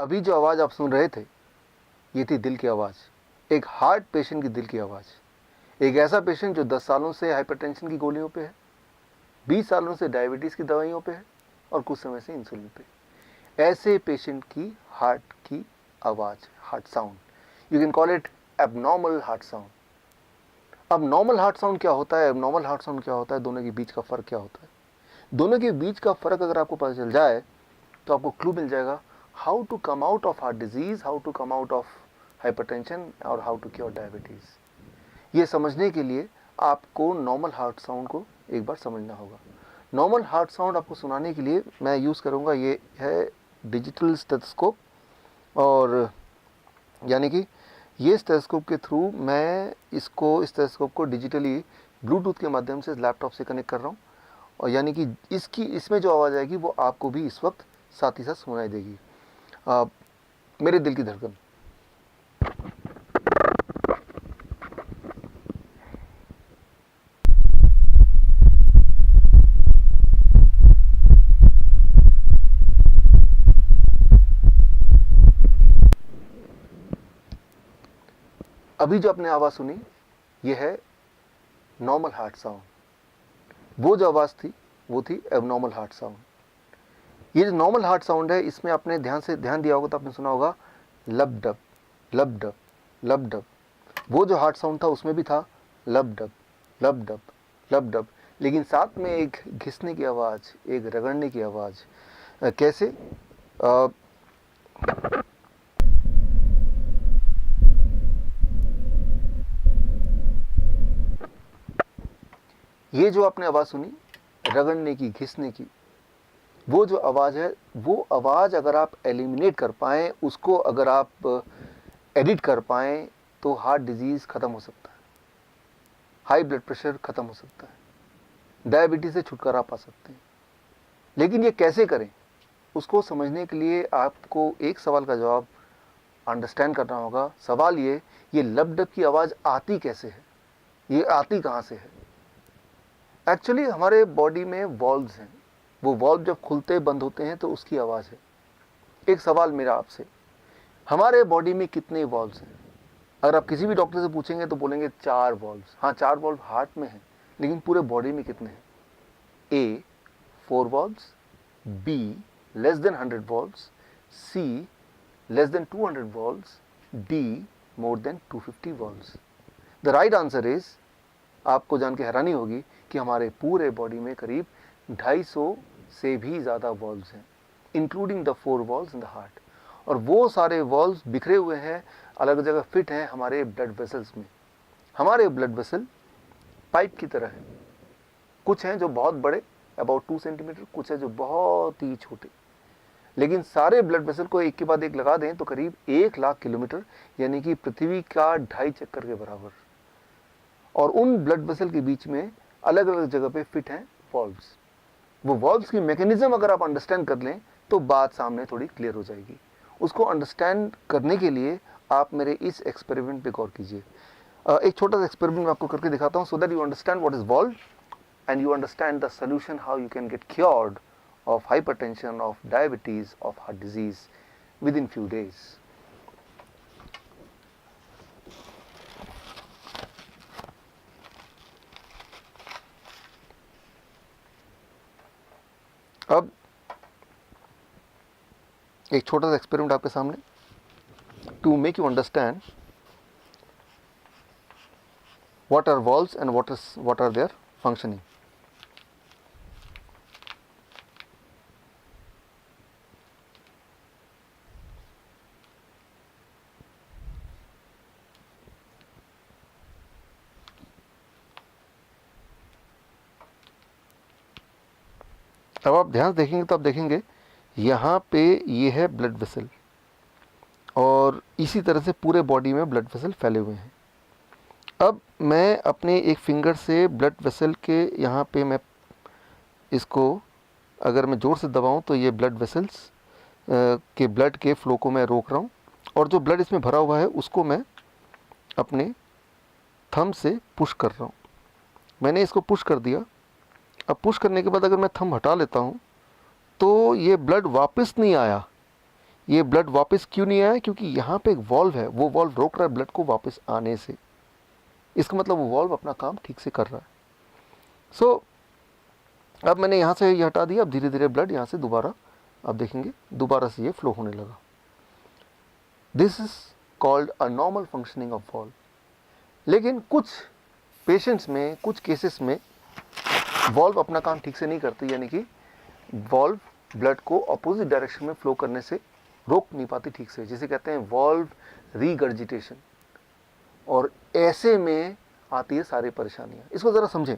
अभी जो आवाज़ आप सुन रहे थे ये थी दिल की आवाज़, एक हार्ट पेशेंट की दिल की आवाज़। एक ऐसा पेशेंट जो 10 सालों से हाइपरटेंशन की गोलियों पे है, 20 सालों से डायबिटीज़ की दवाइयों पे है और कुछ समय से इंसुलिन पे। ऐसे पेशेंट की हार्ट की आवाज़, heart sound, you can call it abnormal heart sound. अब नॉर्मल हार्ट साउंड क्या होता है, एबनॉर्मल हार्ट साउंड क्या होता है, दोनों के बीच का फ़र्क क्या होता है? दोनों के बीच का फ़र्क अगर आपको पता चल जाए तो आपको क्लू मिल जाएगा how to come out of heart disease, how to come out of hypertension और हाउ टू क्योर डायबिटीज़। ये समझने के लिए आपको नॉर्मल हार्ट साउंड को एक बार समझना होगा। नॉर्मल हार्ट साउंड आपको सुनाने के लिए मैं यूज़ करूँगा, ये है डिजिटल स्टेथोस्कोप। और यानी कि ये स्टेथोस्कोप के थ्रू मैं इस स्टेथोस्कोप को डिजिटली ब्लूटूथ के माध्यम से लैपटॉप से कनेक्ट कर रहा हूँ। और यानी कि इसमें जो आवाज़ आएगी वो आपको भी इस वक्त साथ ही साथ सुनाई देगी। मेरे दिल की धड़कन, अभी जो आपने आवाज़ सुनी ये है नॉर्मल हार्ट साउंड। वो जो आवाज़ थी वो थी एबनॉर्मल हार्ट साउंड। ये जो नॉर्मल हार्ट साउंड है इसमें आपने ध्यान दिया होगा तो आपने सुना होगा लब डब लब डब लब डब। वो जो हार्ट साउंड था उसमें भी था लब डब लब डब लब डब, लेकिन साथ में एक घिसने की आवाज़, एक रगड़ने की आवाज़। कैसे? ये जो आपने आवाज़ सुनी रगड़ने की, घिसने की, वो जो आवाज़ है, वो आवाज़ अगर आप एलिमिनेट कर पाएँ, उसको अगर आप एडिट कर पाएँ तो हार्ट डिजीज़ ख़त्म हो सकता है, हाई ब्लड प्रेशर ख़त्म हो सकता है, डायबिटीज़ से छुटकारा पा सकते हैं। लेकिन ये कैसे करें, उसको समझने के लिए आपको एक सवाल का जवाब अंडरस्टैंड करना होगा। सवाल ये लब डब की आवाज़ आती कैसे है, ये आती कहाँ से है? एक्चुअली हमारे बॉडी में वॉल्व्स हैं, वो वॉल्व जब खुलते बंद होते हैं तो उसकी आवाज़ है। एक सवाल मेरा आपसे, हमारे बॉडी में कितने वॉल्व्स हैं? अगर आप किसी भी डॉक्टर से पूछेंगे तो बोलेंगे 4 वॉल्व्स। हाँ, 4 वॉल्व हार्ट में हैं, लेकिन पूरे बॉडी में कितने हैं? A 4 valves, B less than 100 valves, C less than 200 valves, D more than 250 valves. The right answer is, आपको जान के हैरानी होगी कि हमारे पूरे बॉडी में करीब 250 से भी ज़्यादा वॉल्व्स हैं, including the 4 valves in the heart. और वो सारे वॉल्व्स बिखरे हुए हैं, अलग जगह फिट हैं हमारे ब्लड वेसल्स में। हमारे ब्लड वेसल पाइप की तरह है, कुछ हैं जो बहुत बड़े अबाउट 2 सेंटीमीटर, कुछ है जो बहुत ही छोटे। लेकिन सारे ब्लड वेसल को एक के बाद एक लगा दें तो करीब 1 लाख किलोमीटर, यानी कि पृथ्वी का 2.5 चक्कर के बराबर। और उन ब्लड वेसल के बीच में अलग अलग जगह पे फिट हैं वॉल्व्स। वो वॉल्व्स की मैकेनिज्म अगर आप अंडरस्टैंड कर लें तो बात सामने थोड़ी क्लियर हो जाएगी। उसको अंडरस्टैंड करने के लिए आप मेरे इस एक्सपेरिमेंट पे गौर कीजिए। एक छोटा सा एक्सपेरिमेंट मैं आपको करके दिखाता हूँ, so that you understand what is valve and you understand the solution, how you can get cured of hypertension, of diabetes, of heart disease within few days. अब एक छोटा सा एक्सपेरिमेंट आपके सामने, to make you understand what are valves and what are their functioning. अब आप ध्यान देखेंगे तो आप देखेंगे यहाँ पे ये है ब्लड वेसल, और इसी तरह से पूरे बॉडी में ब्लड वेसल फैले हुए हैं। अब मैं अपने एक फिंगर से ब्लड वेसल के यहाँ पे मैं इसको अगर मैं ज़ोर से दबाऊं तो ये ब्लड वेसल्स के ब्लड के फ्लो को मैं रोक रहा हूँ, और जो ब्लड इसमें भरा हुआ है उसको मैं अपने थंब से पुश कर रहा हूँ। मैंने इसको पुश कर दिया। अब पुश करने के बाद अगर मैं थंब हटा लेता हूँ तो ये ब्लड वापस नहीं आया, ये ब्लड वापस क्यों नहीं आया? क्योंकि यहाँ पे एक वॉल्व है, वो वॉल्व रोक रहा है ब्लड को वापस आने से। इसका मतलब वो वॉल्व अपना काम ठीक से कर रहा है। सो अब मैंने यहाँ से ये हटा दिया, अब धीरे धीरे ब्लड यहाँ से दोबारा, आप देखेंगे दोबारा से ये फ्लो होने लगा। This is called a normal functioning of valve. लेकिन कुछ पेशेंट्स में, कुछ केसेस में वॉल्व अपना काम ठीक से नहीं करती, यानी कि वॉल्व ब्लड को अपोजिट डायरेक्शन में फ्लो करने से रोक नहीं पाती ठीक से, जिसे कहते हैं वॉल्व रीगर्जिटेशन। और ऐसे में आती है सारी परेशानियां। इसको ज़रा समझें।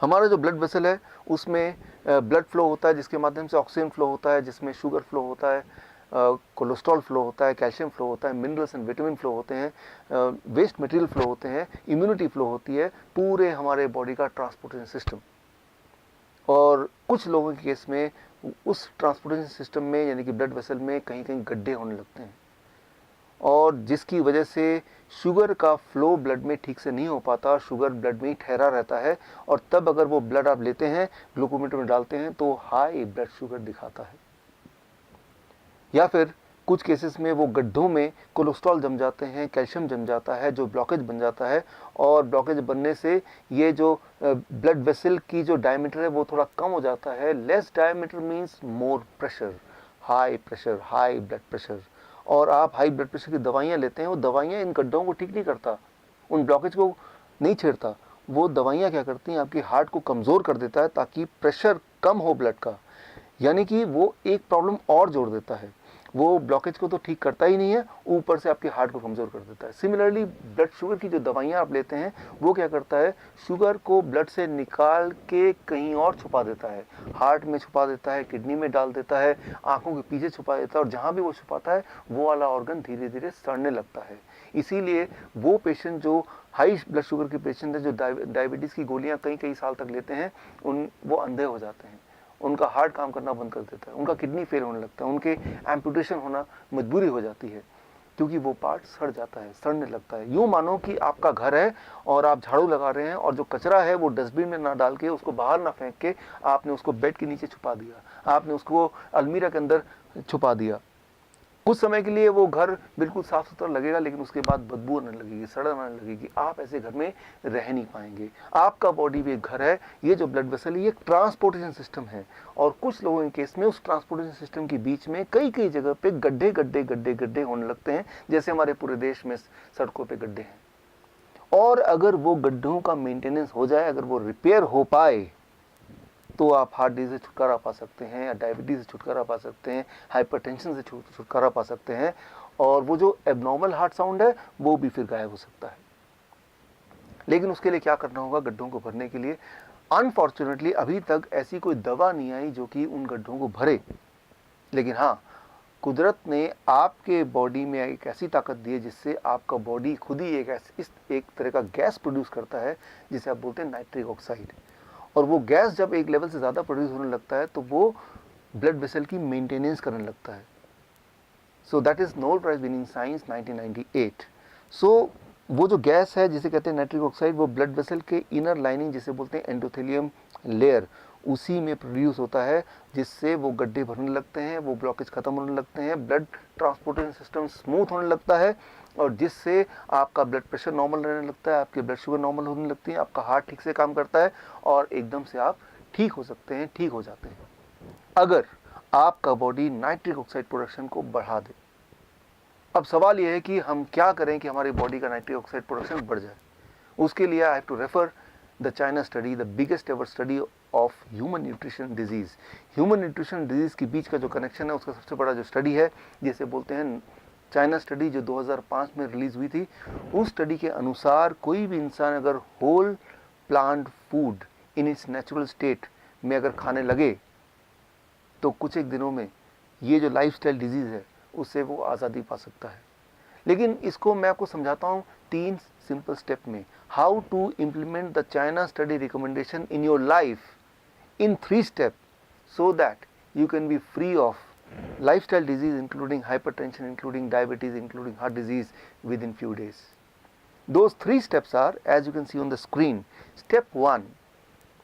हमारा जो ब्लड वेसल है उसमें ब्लड फ्लो होता है, जिसके माध्यम से ऑक्सीजन फ्लो होता है, जिसमें शुगर फ्लो होता है, कोलेस्ट्रॉल फ्लो होता है, कैल्शियम फ्लो होता है, मिनरल्स एंड विटामिन फ्लो होते हैं, वेस्ट मटेरियल फ्लो होते हैं, इम्यूनिटी फ्लो होती है, पूरे हमारे बॉडी का ट्रांसपोर्टेशन सिस्टम। और कुछ लोगों के केस में उस ट्रांसपोर्टेशन सिस्टम में, यानी कि ब्लड वेसल में, कहीं कहीं गड्ढे होने लगते हैं, और जिसकी वजह से शुगर का फ्लो ब्लड में ठीक से नहीं हो पाता, शुगर ब्लड में ही ठहरा रहता है। और तब अगर वो ब्लड आप लेते हैं, ग्लूकोमीटर में डालते हैं, तो हाई ब्लड शुगर दिखाता है। या फिर कुछ केसेस में वो गड्ढों में कोलेस्ट्रॉल जम जाते हैं, कैल्शियम जम जाता है, जो ब्लॉकेज बन जाता है। और ब्लॉकेज बनने से ये जो ब्लड वेसल की जो डायमीटर है वो थोड़ा कम हो जाता है। Less diameter means more pressure, high blood pressure. और आप हाई ब्लड प्रेशर की दवाइयाँ लेते हैं, वो दवाइयाँ इन गड्ढों को ठीक नहीं करता, उन ब्लॉकेज को नहीं छेड़ता। वो दवाइयाँ क्या करती हैं, आपकी हार्ट को कमज़ोर कर देता है ताकि प्रेशर कम हो ब्लड का। यानी कि वो एक प्रॉब्लम और जोड़ देता है। वो ब्लॉकेज को तो ठीक करता ही नहीं है, ऊपर से आपके हार्ट को कमज़ोर कर देता है। सिमिलरली ब्लड शुगर की जो दवाइयाँ आप लेते हैं, वो क्या करता है, शुगर को ब्लड से निकाल के कहीं और छुपा देता है, हार्ट में छुपा देता है, किडनी में डाल देता है, आंखों के पीछे छुपा देता है। और जहाँ भी वो छुपाता है वो वाला ऑर्गन धीरे धीरे सड़ने लगता है। इसीलिए वो पेशेंट जो हाई ब्लड शुगर के पेशेंट है, जो डायबिटीज़ की गोलियाँ कई कई साल तक लेते हैं, वो अंधे हो जाते हैं, उनका हार्ट काम करना बंद कर देता है, उनका किडनी फेल होने लगता है, उनके एम्पुटेशन होना मजबूरी हो जाती है, क्योंकि वो पार्ट सड़ जाता है, सड़ने लगता है। यूँ मानो कि आपका घर है और आप झाड़ू लगा रहे हैं, और जो कचरा है वो डस्टबिन में ना डाल के, उसको बाहर ना फेंक के, आपने उसको बेड के नीचे छुपा दिया, आपने उसको अलमीरा के अंदर छुपा दिया। कुछ समय के लिए वो घर बिल्कुल साफ सुथरा लगेगा, लेकिन उसके बाद बदबू आने लगेगी, सड़न आने लगेगी। आप ऐसे घर में रह नहीं पाएंगे। आपका बॉडी भी एक घर है। ये जो ब्लड वेसल है, ये एक ट्रांसपोर्टेशन सिस्टम है। और कुछ लोगों के केस में उस ट्रांसपोर्टेशन सिस्टम के बीच में कई कई जगह पे गड्ढे गड्ढे गड्ढे गड्ढे होने लगते हैं, जैसे हमारे पूरे देश में सड़कों पर गड्ढे हैं। और अगर वो गड्ढों का मेंटेनेंस हो जाए, अगर वो रिपेयर हो पाए, तो आप हार्ट डिजीज से छुटकारा पा सकते हैं, या डायबिटीज़ से छुटकारा पा सकते हैं, हाइपरटेंशन से छुटकारा पा सकते हैं। और वो जो एबनॉर्मल हार्ट साउंड है वो भी फिर गायब हो सकता है। लेकिन उसके लिए क्या करना होगा, गड्ढों को भरने के लिए? अनफॉर्चुनेटली अभी तक ऐसी कोई दवा नहीं आई जो कि उन गड्ढों को भरे। लेकिन हाँ, कुदरत ने आपके बॉडी में एक ऐसी ताकत दी है जिससे आपका बॉडी खुद ही एक तरह का गैस प्रोड्यूस करता है, जिसे आप बोलते हैं नाइट्रिक ऑक्साइड। और वो गैस जब एक लेवल से ज़्यादा प्रोड्यूस होने लगता है, तो वो ब्लड वेसल की मेंटेनेंस करने लगता है। So that is Nobel prize winning science 1998। So वो जो गैस है जिसे कहते हैं नाइट्रिक ऑक्साइड, वो ब्लड वेसल के इनर लाइनिंग, जिसे बोलते हैं एंडोथेलियम लेयर, उसी में प्रोड्यूस होता है, जिससे वो गड्ढे भरने लगते हैं, वो ब्लॉकेज खत्म होने लगते हैं, ब्लड ट्रांसपोर्टेशन सिस्टम स्मूथ होने लगता है, और जिससे आपका ब्लड प्रेशर नॉर्मल रहने लगता है, आपकी ब्लड शुगर नॉर्मल होने लगती है, आपका हार्ट ठीक से काम करता है, और एकदम से आप ठीक हो सकते हैं, ठीक हो जाते हैं, अगर आपका बॉडी नाइट्रिक ऑक्साइड प्रोडक्शन को बढ़ा दे। अब सवाल यह है कि हम क्या करें कि हमारी बॉडी का नाइट्रिक ऑक्साइड प्रोडक्शन बढ़ जाए। उसके लिए I have to refer the China study, the biggest ever study of human nutrition disease. Human nutrition disease के बीच का जो कनेक्शन है, उसका सबसे बड़ा जो स्टडी है, जिसे बोलते हैं चाइना स्टडी, जो 2005 में रिलीज़ हुई थी। उस स्टडी के अनुसार कोई भी इंसान अगर whole plant food in its natural state में अगर खाने लगे, तो कुछ एक दिनों में ये जो लाइफस्टाइल डिजीज़ है उससे वो आज़ादी पा सकता है। लेकिन इसको मैं आपको समझाता हूँ 3 सिंपल स्टेप में, how to implement the China study recommendation in your life in 3 step, so that you can be free of lifestyle disease including hypertension, including diabetes, including heart disease within few days. Those 3 steps are, as you can see on the screen. Step 1,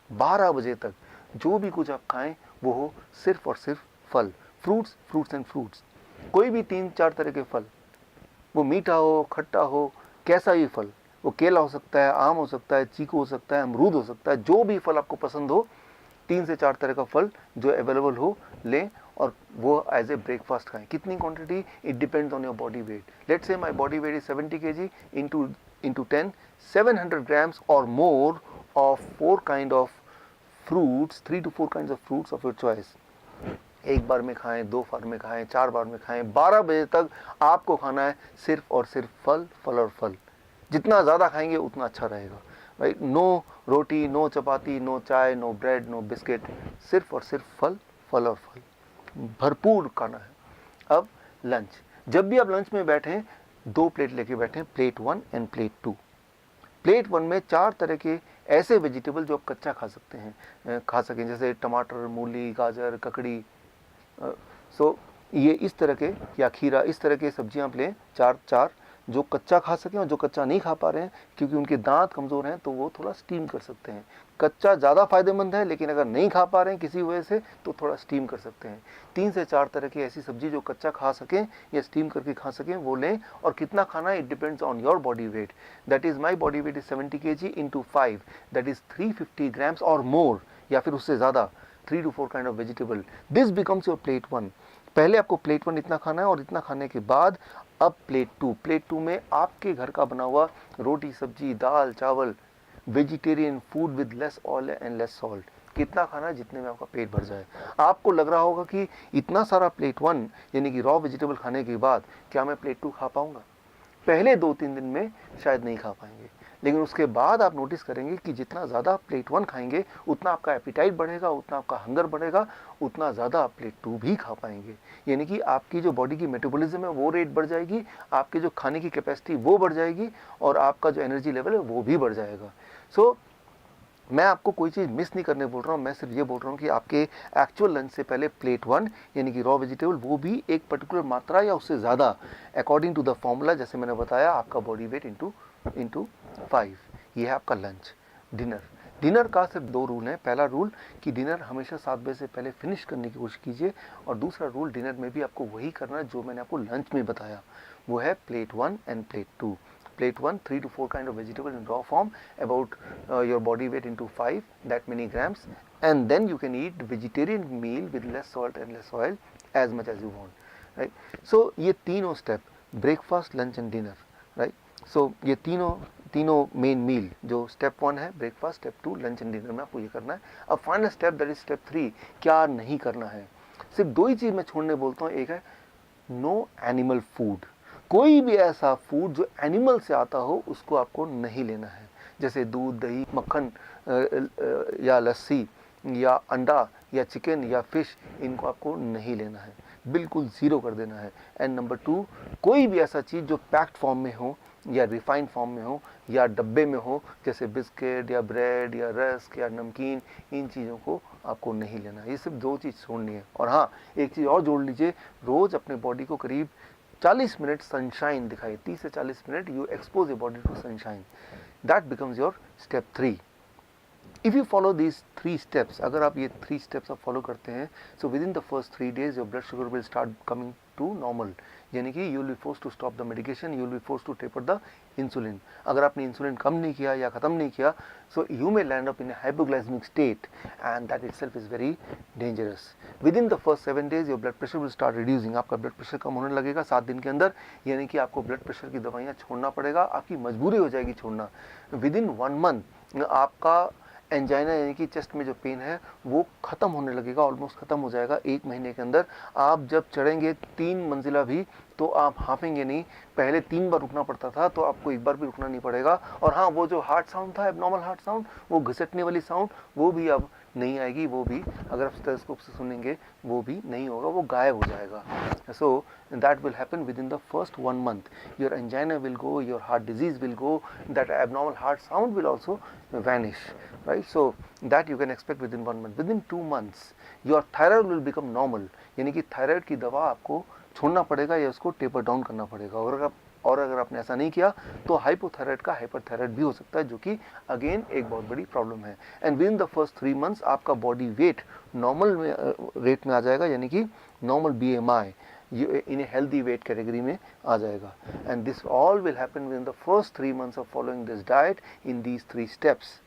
12 बजे तक जो भी कुछ आप खाएं वो हो सिर्फ और सिर्फ फल, fruits and fruits. कोई भी 3-4 तरह के फल, वो मीठा हो, खट्टा हो, कैसा भी फल, वो केला हो सकता है, आम हो सकता है, चीकू हो सकता है, अमरूद हो सकता है, जो भी फल आपको पसंद हो, 3 से 4 तरह का फल जो अवेलेबल हो लें और वो एज ए ब्रेकफास्ट खाएं। कितनी quantity? It depends on your body weight. Let's say my body weight is 70 kg, into 10, 700 grams or more of 4 kind of fruits, 3 to 4 kinds of fruits of your choice। एक बार में खाएं, 2 बार में खाएं, 4 बार में खाएं, 12 बजे तक आपको खाना है सिर्फ और सिर्फ फल, फल और फल। जितना ज़्यादा खाएंगे उतना अच्छा रहेगा, राइट। नो रोटी, नो चपाती, नो चाय, नो ब्रेड, नो बिस्किट, सिर्फ और सिर्फ फल, फल और फल, भरपूर खाना है। अब लंच, जब भी आप लंच में बैठें 2 प्लेट लेके बैठें, प्लेट 1 एंड प्लेट 2। प्लेट 1 में 4 तरह के ऐसे वेजिटेबल जो आप कच्चा खा सकते हैं, खा सकें, जैसे टमाटर, मूली, गाजर, ककड़ी, सो ये इस तरह के, या खीरा, इस तरह के सब्जियां आप लें, 4 जो कच्चा खा सकें, और जो कच्चा नहीं खा पा रहे हैं क्योंकि उनके दांत कमज़ोर हैं तो वो थोड़ा स्टीम कर सकते हैं। कच्चा ज़्यादा फायदेमंद है, लेकिन अगर नहीं खा पा रहे हैं किसी वजह से तो थोड़ा स्टीम कर सकते हैं। 3 से 4 तरह की ऐसी सब्जी जो कच्चा खा सकें या स्टीम करके खा सकें वो लें। और कितना खाना है, it depends on your body weight. That is my body weight is 70 kg into 5, that is 350 grams और मोर, या फिर उससे ज़्यादा, 3 to 4 kind of vegetable। This becomes your plate 1। पहले आपको प्लेट 1 इतना खाना है, और इतना खाने के बाद अब प्लेट 2। प्लेट 2 में आपके घर का बना हुआ रोटी, सब्जी, दाल, चावल, vegetarian food with less oil and less salt. कितना खाना है, जितने में आपका पेट भर जाए। आपको लग रहा होगा कि इतना सारा प्लेट 1 यानी कि रॉ वेजिटेबल खाने के बाद क्या मैं प्लेट 2 खा पाऊंगा? पहले 2-3 दिन में शायद नहीं खा पाएंगे, लेकिन उसके बाद आप नोटिस करेंगे कि जितना ज़्यादा प्लेट 1 खाएंगे उतना आपका एपिटाइट बढ़ेगा, उतना आपका हंगर बढ़ेगा, उतना ज़्यादा आप प्लेट 2 भी खा पाएंगे। यानी कि आपकी जो बॉडी की मेटाबॉलिज्म है वो रेट बढ़ जाएगी, आपकी जो खाने की कैपेसिटी वो बढ़ जाएगी, और आपका जो एनर्जी लेवल है वो भी बढ़ जाएगा। सो मैं आपको कोई चीज़ मिस नहीं करने बोल रहा हूँ, मैं सिर्फ ये बोल रहा हूँ कि आपके एक्चुअल लंच से पहले प्लेट 1 यानी कि रॉ वेजिटेबल, वो भी एक पर्टिकुलर मात्रा या उससे ज़्यादा, अकॉर्डिंग टू द फॉर्मूला, जैसे मैंने बताया, आपका बॉडी वेट इंटू 5। ये है आपका लंच। डिनर का सिर्फ 2 रूल हैं। पहला रूल कि डिनर हमेशा 7 बजे से पहले फिनिश करने की कोशिश कीजिए, और दूसरा रूल, डिनर में भी आपको वही करना है जो मैंने आपको लंच में बताया, वो है plate 1 end plate 2। Plate 1, 3 to 4 kind of vegetable in raw form, about your body weight into 5, that many grams, and then you can eat vegetarian meal with less salt and less oil as much as you want, right? So ये तीनों step, breakfast, lunch and dinner, right? So ये तीनों main मील, जो step 1 है breakfast, step 2 lunch and dinner में आपको ये करना है। अब final step, that is step 3, क्या नहीं करना है। सिर्फ 2 ही चीज़ मैं छोड़ने बोलता हूँ, एक है नो एनिमल फूड। कोई भी ऐसा फूड जो एनिमल से आता हो उसको आपको नहीं लेना है, जैसे दूध, दही, मक्खन या लस्सी या अंडा या चिकन या फिश, इनको आपको नहीं लेना है, बिल्कुल ज़ीरो कर देना है। एंड नंबर 2, कोई भी ऐसा चीज़ जो पैक्ड फॉर्म में हो या रिफाइंड फॉर्म में हो या डब्बे में हो, जैसे बिस्किट या ब्रेड या रस्क या नमकीन, इन चीज़ों को आपको नहीं लेना है। ये सिर्फ 2 चीज़ छोड़नी है। और हाँ, एक चीज़ और जोड़ लीजिए, रोज़ अपने बॉडी को करीब 40 मिनट सनशाइन दिखाइए। 30 से 40 minute you expose your body to sunshine, that becomes your step 3। If you follow these 3 steps, अगर आप ये 3 स्टेप्स आप फॉलो करते हैं, so within the first 3 days your blood sugar will start coming to normal, यानी कि you will be force to stop the medication, you will be force to taper the insulin. अगर आपने insulin कम नहीं किया या ख़त्म नहीं किया, so you may land up in a hypoglycemic state, and that itself is very dangerous. Within the first 7 days your blood pressure will start reducing, आपका blood pressure कम होने लगेगा 7 दिन के अंदर, यानी कि आपको ब्लड प्रेशर की दवाइयाँ छोड़ना पड़ेगा, आपकी मजबूरी हो जाएगी छोड़ना। विद इन 1 month आपका एंजाइना यानी कि चेस्ट में जो पेन है वो ख़त्म होने लगेगा, ऑलमोस्ट ख़त्म हो जाएगा 1 महीने के अंदर। आप जब चढ़ेंगे 3 मंजिला भी तो आप हाँफेंगे नहीं। पहले 3 बार रुकना पड़ता था, तो आपको 1 बार भी रुकना नहीं पड़ेगा। और हाँ, वो जो हार्ट साउंड था, एबनॉर्मल हार्ट साउंड, वो घिसटने वाली साउंड, वो भी अब नहीं आएगी। वो भी अगर आप स्टेथोस्कोप से सुनेंगे वो भी नहीं होगा, वो गायब हो जाएगा। सो that will happen within the first 1 month. Your angina will go, your heart disease will go, that abnormal heart sound will also vanish, right? So that you can expect within 1 month. Within 2 months your thyroid will become normal, यानी कि thyroid की दवा आपको छोड़ना पड़ेगा या उसको taper down करना पड़ेगा। और अगर आपने ऐसा नहीं किया तो हाइपोथायराइड का हाइपरथायराइड भी हो सकता है, जो कि अगेन एक बहुत बड़ी प्रॉब्लम है। And with in the first 3 months आपका बॉडी वेट नॉर्मल रेट में आ जाएगा, यानी कि नॉर्मल BMI, ये इन ए हेल्दी वेट कैटेगरी में आ जाएगा। And this all will happen with in the first 3 months of following this diet in these 3 steps.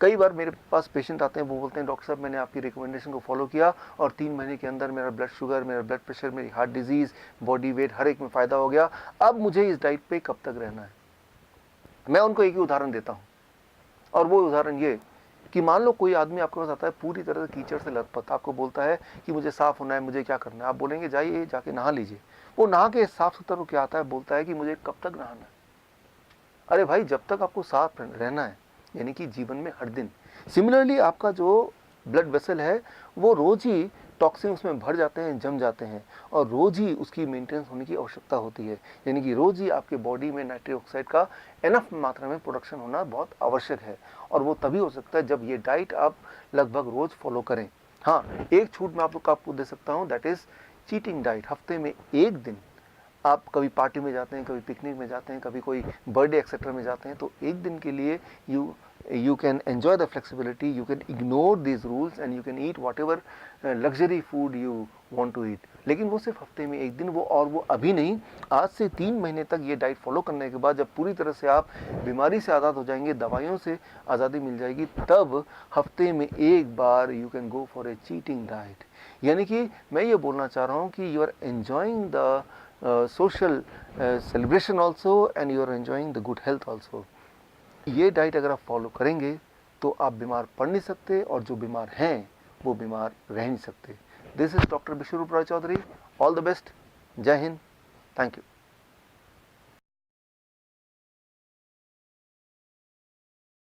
कई बार मेरे पास पेशेंट आते हैं, वो बोलते हैं डॉक्टर साहब मैंने आपकी रिकमेंडेशन को फॉलो किया और 3 महीने के अंदर मेरा ब्लड शुगर, मेरा ब्लड प्रेशर, मेरी हार्ट डिजीज़, बॉडी वेट हर एक में फ़ायदा हो गया, अब मुझे इस डाइट पे कब तक रहना है। मैं उनको एक ही उदाहरण देता हूँ, और वो उदाहरण ये कि मान लो कोई आदमी आपके पास आता है पूरी तरह से कीचड़ से लथपथ, आपको बोलता है कि मुझे साफ़ होना है, मुझे क्या करना है। आप बोलेंगे जाइए जाके नहा लीजिए। वो नहा के साफ़ सुथरा हो क्या आता है, बोलता है कि मुझे कब तक नहाना है। अरे भाई, जब तक आपको साफ रहना है, यानी कि जीवन में हर दिन। सिमिलरली आपका जो ब्लड वेसल है वो रोज़ ही टॉक्सिन उसमें भर जाते हैं, जम जाते हैं, और रोज़ ही उसकी मेंटेनेंस होने की आवश्यकता होती है। यानी कि रोज़ ही आपके बॉडी में नाइट्रिक ऑक्साइड का एनफ मात्रा में प्रोडक्शन होना बहुत आवश्यक है, और वो तभी हो सकता है जब ये डाइट आप लगभग रोज़ फॉलो करें। हाँ, एक छूट मैं आपको दे सकता हूँ, दैट इज़ चीटिंग डाइट। हफ्ते में एक दिन आप कभी पार्टी में जाते हैं, कभी पिकनिक में जाते हैं, कभी कोई बर्थडे एक्सेट्रा में जाते हैं, तो एक दिन के लिए you can enjoy the flexibility, you can ignore these rules and you can eat whatever luxury food you want to eat। लेकिन वो सिर्फ हफ्ते में एक दिन, वो अभी नहीं, आज से 3 महीने तक ये डाइट फॉलो करने के बाद जब पूरी तरह से आप बीमारी से आज़ाद हो जाएंगे, दवाइयों से आज़ादी मिल जाएगी, तब हफ्ते में एक बार you can go for a cheating diet. यानी कि मैं ये बोलना चाह रहा हूँ कि you are enjoying the social celebration also and you are enjoying the good health also। ये डाइट अगर आप फॉलो करेंगे तो आप बीमार पड़ नहीं सकते, और जो बीमार हैं वो बीमार रह नहीं सकते। This is doctor Vishwaroop Roy Chowdhury. All the best. Jai Hind. Thank you.